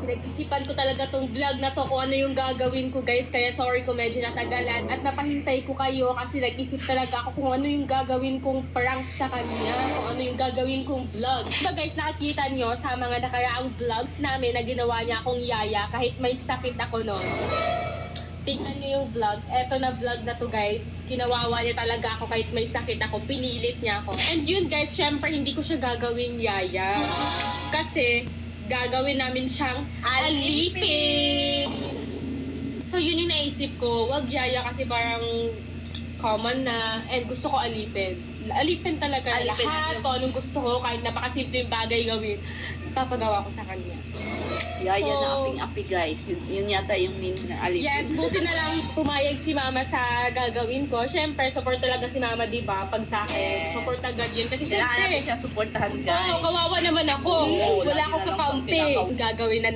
Pinag-isipan ko talaga tong vlog na to kung ano yung gagawin ko guys. Kaya sorry kung medyo natagalan. At napahintay ko kayo kasi nag-isip talaga ako kung ano yung gagawin kong prank sa kanya. Kung ano yung gagawin kong vlog. Diba guys, nakakita nyo sa mga nakaraang vlogs namin na ginawa niya akong yaya kahit may sakit ako noon. Tingnan nyo yung vlog. Eto na vlog na to guys. Kinawawa niya talaga ako kahit may sakit ako. Pinilit niya ako. And yun guys, syempre hindi ko siya gagawin yaya. Kasi gagawin namin siyang alipin. So yun yung naisip ko. Wag yaya kasi parang common na. And gusto ko alipin. Alipin talaga Alipin lahat. Kung anong gusto ko, kahit napakasimple yung bagay gawin, papagawa ko sa kanya. Yaya So, na aping-api guys. Yun yata yung meaning ng alipin. Yes, buti na lang pumayag si mama sa gagawin ko. Siyempre, support talaga si mama, di ba? Pag sa akin, support agad yun. Kasi Kailangan natin siyempre, siya supportahan guys. kawawa naman ako. Oo, Wala lagi akong na lang kakampi. pang Gagawin na